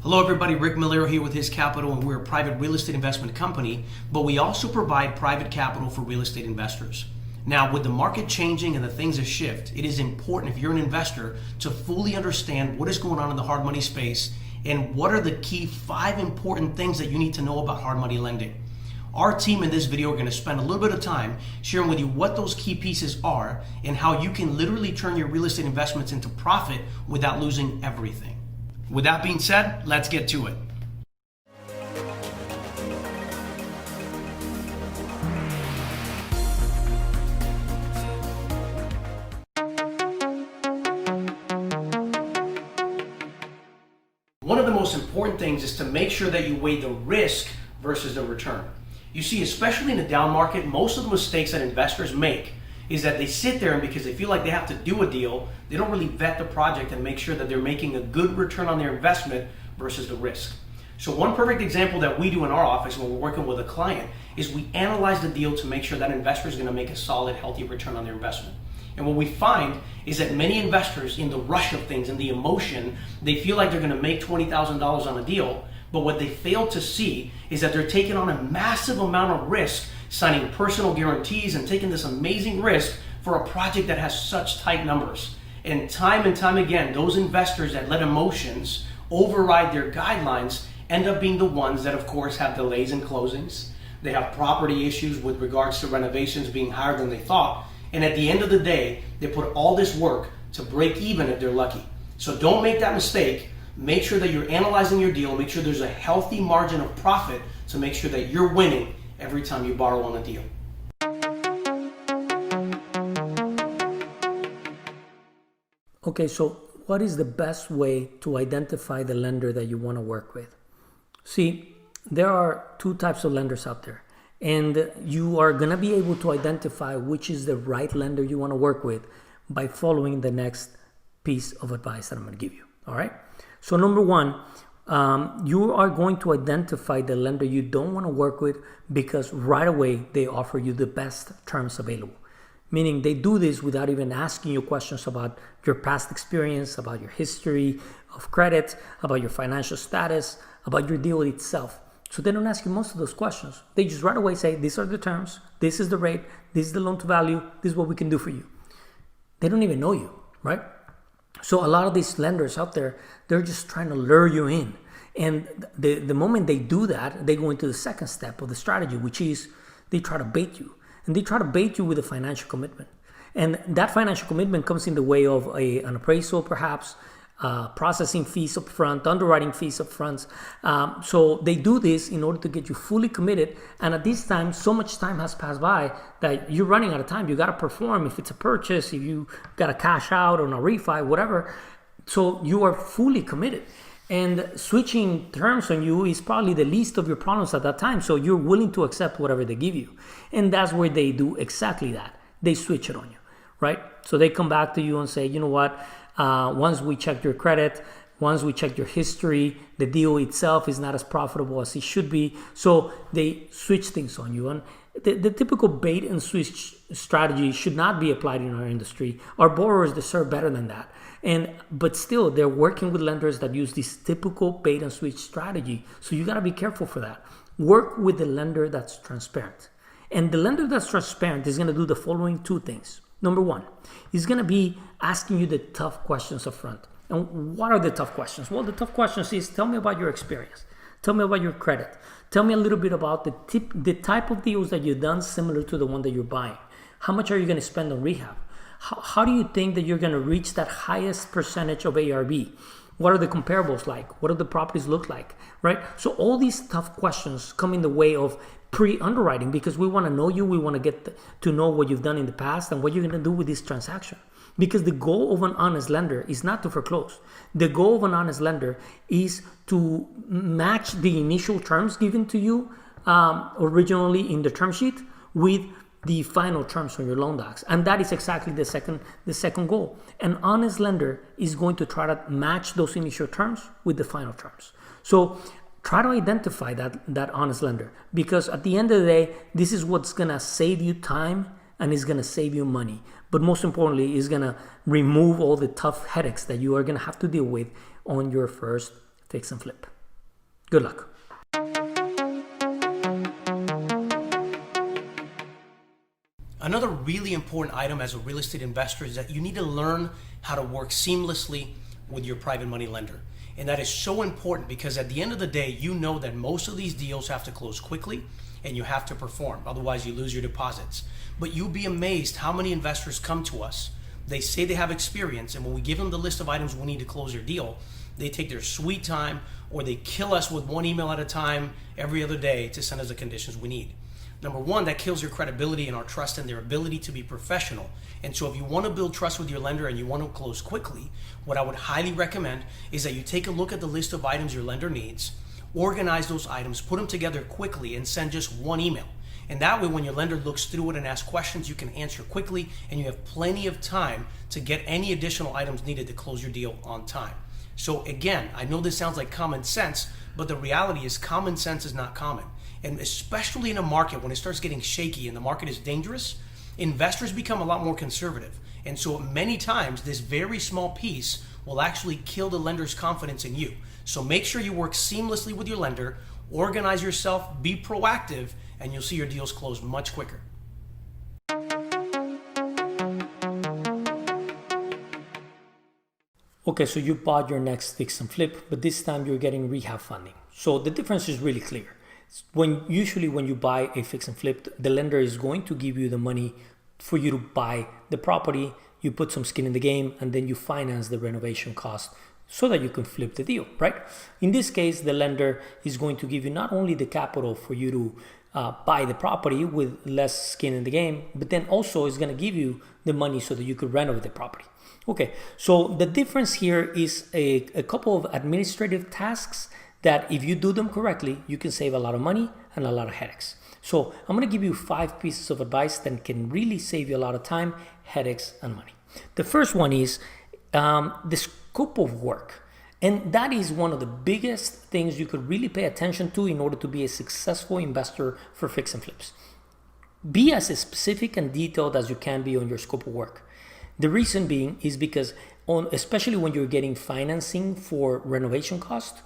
Hello everybody, Rick Millero here with His Capital, and we're a private real estate investment company, but we also provide private capital for real estate investors. Now, with the market changing and the things that shift, it is important if you're an investor to fully understand what is going on in the hard money space and what are the key 5 important things that you need to know about hard money lending. Our team in this video are going to spend a little bit of time sharing with you what those key pieces are and how you can literally turn your real estate investments into profit without losing everything. With that being said, let's get to it. One of the most important things is to make sure that you weigh the risk versus the return. You see, especially in the down market, most of the mistakes that investors make is that they sit there and because they feel like they have to do a deal, they don't really vet the project and make sure that they're making a good return on their investment versus the risk. So one perfect example that we do in our office when we're working with a client is we analyze the deal to make sure that investor is going to make a solid, healthy return on their investment. And what we find is that many investors, in the rush of things and the emotion, they feel like they're going to make $20,000 on a deal, but what they fail to see is that they're taking on a massive amount of risk, signing personal guarantees and taking this amazing risk for a project that has such tight numbers. And time again, those investors that let emotions override their guidelines end up being the ones that, of course, have delays in closings. They have property issues with regards to renovations being higher than they thought. And at the end of the day, they put all this work to break even if they're lucky. So don't make that mistake. Make sure that you're analyzing your deal. Make sure there's a healthy margin of profit to make sure that you're winning every time you borrow on a deal. Okay, so what is the best way to identify the lender that you want to work with? See, there are 2 types of lenders out there, and you are going to be able to identify which is the right lender you want to work with by following the next piece of advice that I'm going to give you. All right. So number 1, you are going to identify the lender you don't want to work with because right away they offer you the best terms available. Meaning they do this without even asking you questions about your past experience, about your history of credit, about your financial status, about your deal itself. So they don't ask you most of those questions. They just right away say, these are the terms, this is the rate, this is the loan to value, this is what we can do for you. They don't even know you, right? So a lot of these lenders out there, they're just trying to lure you in. And the moment they do that, they go into the second step of the strategy, which is they try to bait you. And they try to bait you with a financial commitment. And that financial commitment comes in the way of an appraisal, perhaps, processing fees up front, underwriting fees up front. So they do this in order to get you fully committed. And at this time, so much time has passed by that you're running out of time. You got to perform if it's a purchase, if you got to cash out on a refi, whatever. So you are fully committed. And switching terms on you is probably the least of your problems at that time. So you're willing to accept whatever they give you. And that's where they do exactly that. They switch it on you, right? So they come back to you and say, you know what? Once we check your credit, once we check your history, the deal itself is not as profitable as it should be. So they switch things on you. And the typical bait and switch strategy should not be applied in our industry. Our borrowers deserve better than that. But still, they're working with lenders that use this typical bait and switch strategy. So you got to be careful for that. Work with the lender that's transparent. And the lender that's transparent is going to do the following 2 things. Number 1, he's going to be asking you the tough questions up front. And what are the tough questions? Well, the tough questions is, tell me about your experience. Tell me about your credit. Tell me a little bit about the type of deals that you've done similar to the one that you're buying. How much are you going to spend on rehab? How do you think that you're going to reach that highest percentage of ARV? What are the comparables like? What do the properties look like, right? So all these tough questions come in the way of pre-underwriting because we want to know you. We want to get to know what you've done in the past and what you're going to do with this transaction. Because the goal of an honest lender is not to foreclose. The goal of an honest lender is to match the initial terms given to you originally in the term sheet with the final terms on your loan docs. And that is exactly the second goal. An honest lender is going to try to match those initial terms with the final terms. So try to identify that honest lender, because at the end of the day, this is what's going to save you time and is going to save you money. But most importantly, is going to remove all the tough headaches that you are going to have to deal with on your first fix and flip. Good luck. Another really important item as a real estate investor is that you need to learn how to work seamlessly with your private money lender. And that is so important because at the end of the day, you know that most of these deals have to close quickly and you have to perform. Otherwise, you lose your deposits. But you'll be amazed how many investors come to us. They say they have experience, and when we give them the list of items we need to close their deal, they take their sweet time, or they kill us with one email at a time every other day to send us the conditions we need. Number one, that kills your credibility and our trust in their ability to be professional. And so if you want to build trust with your lender and you want to close quickly, what I would highly recommend is that you take a look at the list of items your lender needs, organize those items, put them together quickly, and send just one email. And that way, when your lender looks through it and asks questions, you can answer quickly and you have plenty of time to get any additional items needed to close your deal on time. So again, I know this sounds like common sense, but the reality is common sense is not common. And especially in a market when it starts getting shaky and the market is dangerous, investors become a lot more conservative. And so many times this very small piece will actually kill the lender's confidence in you. So make sure you work seamlessly with your lender, organize yourself, be proactive, and you'll see your deals close much quicker. Okay, so you bought your next fix and flip, but this time you're getting rehab funding. So the difference is really clear. Usually when you buy a fix and flip, the lender is going to give you the money for you to buy the property, you put some skin in the game, and then you finance the renovation cost so that you can flip the deal, right? In this case, the lender is going to give you not only the capital for you to buy the property with less skin in the game, but then also is going to give you the money so that you could renovate the property. Okay, so the difference here is a couple of administrative tasks that if you do them correctly, you can save a lot of money and a lot of headaches. So I'm going to give you 5 pieces of advice that can really save you a lot of time, headaches, and money. The first one is the scope of work. And that is one of the biggest things you could really pay attention to in order to be a successful investor for fix and flips. Be as specific and detailed as you can be on your scope of work. The reason being is because especially when you're getting financing for renovation cost,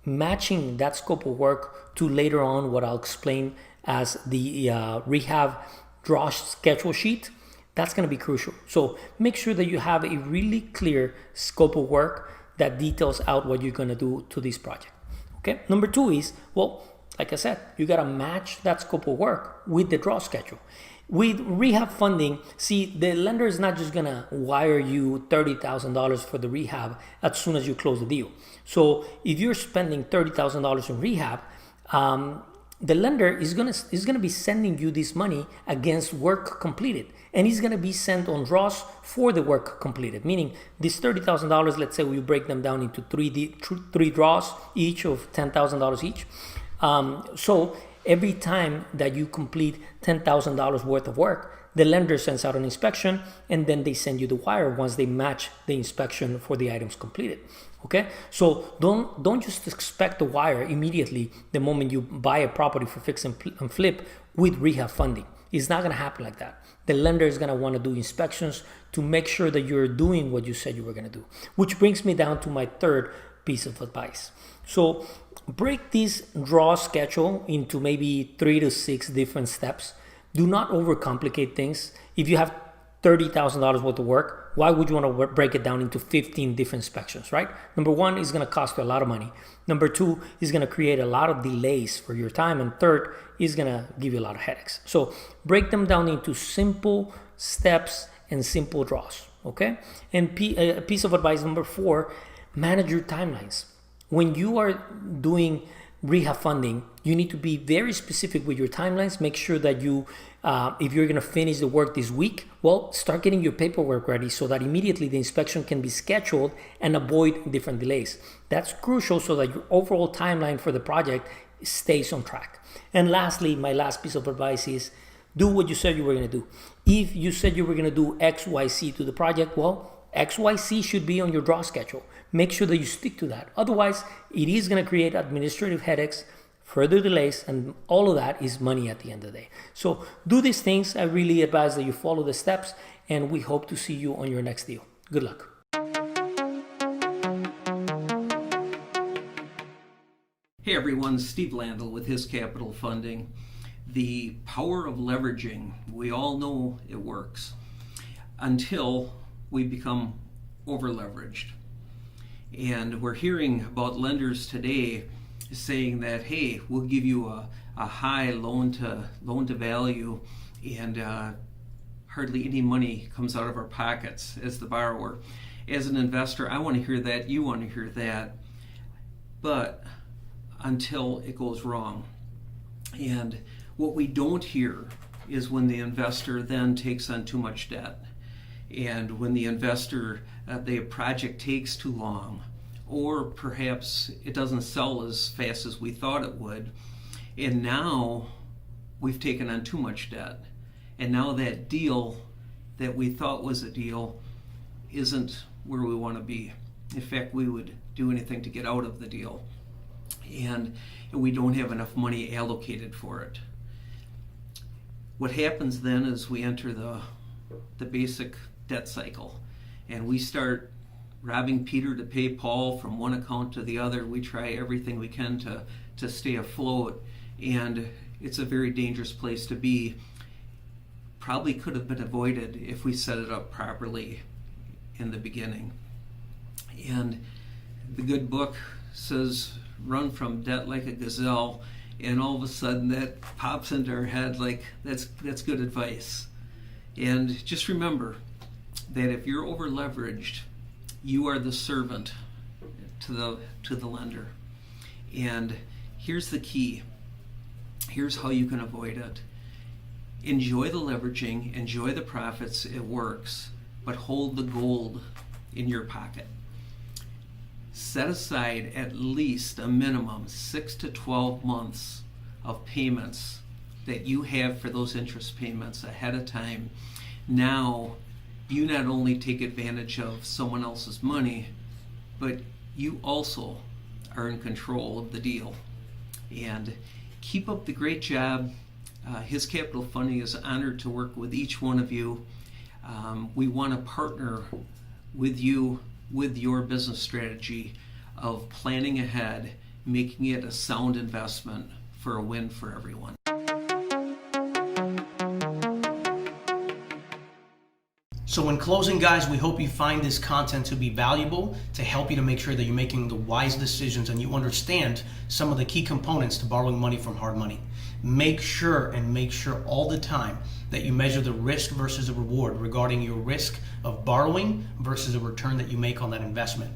matching that scope of work to later on what I'll explain as the rehab draw schedule sheet, that's going to be crucial. So make sure that you have a really clear scope of work that details out what you're going to do to this project. Okay. Number 2 is, well, like I said, you got to match that scope of work with the draw schedule. With rehab funding, see, the lender is not just going to wire you $30,000 for the rehab as soon as you close the deal. So if you're spending $30,000 in rehab, the lender is gonna be sending you this money against work completed, and he's gonna be sent on draws for the work completed. Meaning, this $30,000, let's say we break them down into three draws, each of $10,000 each. So every time that you complete $10,000 worth of work, the lender sends out an inspection, and then they send you the wire once they match the inspection for the items completed. Okay, so don't just expect the wire immediately the moment you buy a property for fix and flip with rehab funding. It's not going to happen like that. The lender is going to want to do inspections to make sure that you're doing what you said you were going to do. Which brings me down to my third piece of advice. So break this draw schedule into maybe 3 to 6 different steps. Do not overcomplicate things. If you have $30,000 worth of work, why would you want to break it down into 15 different inspections, right? Number 1 is going to cost you a lot of money. Number 2 is going to create a lot of delays for your time. And third is going to give you a lot of headaches. So break them down into simple steps and simple draws, okay? And a piece of advice number 4, manage your timelines. When you are doing rehab funding, you need to be very specific with your timelines. Make sure that you, if you're going to finish the work this week, well, start getting your paperwork ready so that immediately the inspection can be scheduled and avoid different delays. That's crucial so that your overall timeline for the project stays on track. And lastly, my last piece of advice is do what you said you were going to do. If you said you were going to do X, Y, Z to the project, well, X, Y, Z should be on your draw schedule. Make sure that you stick to that. Otherwise, it is going to create administrative headaches, further delays, and all of that is money at the end of the day. So do these things. I really advise that you follow the steps, and we hope to see you on your next deal. Good luck. Hey everyone, Steve Landell with his Capital Funding. The power of leveraging, we all know it works until we become over leveraged. And we're hearing about lenders today saying that, hey, we'll give you a high loan to value, and hardly any money comes out of our pockets as the borrower. As an investor, I want to hear that, you want to hear that, but until it goes wrong. And what we don't hear is when the investor then takes on too much debt, and when the investor, the project takes too long, or perhaps it doesn't sell as fast as we thought it would, and now we've taken on too much debt, and now that deal that we thought was a deal isn't where we want to be. In fact, we would do anything to get out of the deal, and we don't have enough money allocated for it. What happens then is we enter the basic debt cycle, and we start robbing Peter to pay Paul from one account to the other. We try everything we can to stay afloat, and it's a very dangerous place to be. Probably could have been avoided if we set it up properly in the beginning. And the good book says, run from debt like a gazelle, and all of a sudden that pops into our head like that's good advice. And just remember that if you're over leveraged, you are the servant to the lender. And here's the key. Here's how you can avoid it. Enjoy the leveraging, enjoy the profits, it works, but hold the gold in your pocket. Set aside at least a minimum 6 to 12 months of payments that you have for those interest payments ahead of time. Now, you not only take advantage of someone else's money, but you also are in control of the deal. And keep up the great job. His Capital Funding is honored to work with each one of you. We want to partner with you with your business strategy of planning ahead, making it a sound investment for a win for everyone. So in closing, guys, we hope you find this content to be valuable, to help you to make sure that you're making the wise decisions and you understand some of the key components to borrowing money from hard money. Make sure all the time that you measure the risk versus the reward regarding your risk of borrowing versus the return that you make on that investment.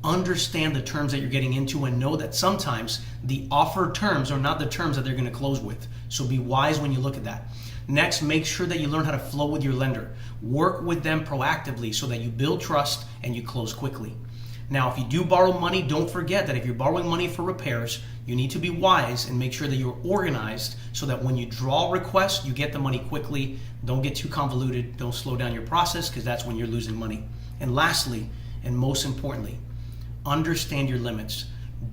Understand the terms that you're getting into and know that sometimes the offer terms are not the terms that they're going to close with. So be wise when you look at that. Next, make sure that you learn how to flow with your lender. Work with them proactively so that you build trust and you close quickly. Now, if you do borrow money, don't forget that if you're borrowing money for repairs, you need to be wise and make sure that you're organized so that when you draw requests, you get the money quickly. Don't get too convoluted. Don't slow down your process, because that's when you're losing money. And lastly, and most importantly, understand your limits.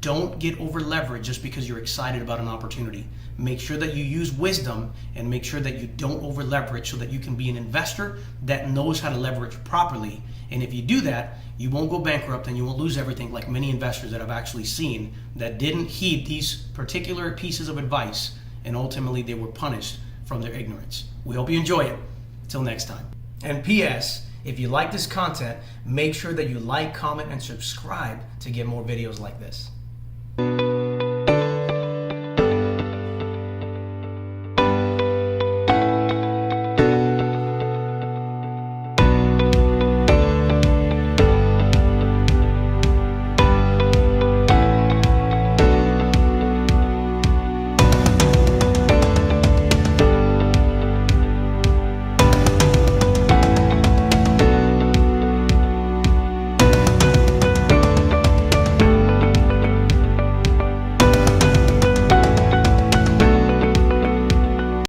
Don't get over leveraged just because you're excited about an opportunity. Make sure that you use wisdom and make sure that you don't over leverage so that you can be an investor that knows how to leverage properly. And if you do that, you won't go bankrupt and you won't lose everything like many investors that I've actually seen that didn't heed these particular pieces of advice, and ultimately they were punished from their ignorance. We hope you enjoy it. Until next time. And P.S. if you like this content, make sure that you like, comment, and subscribe to get more videos like this.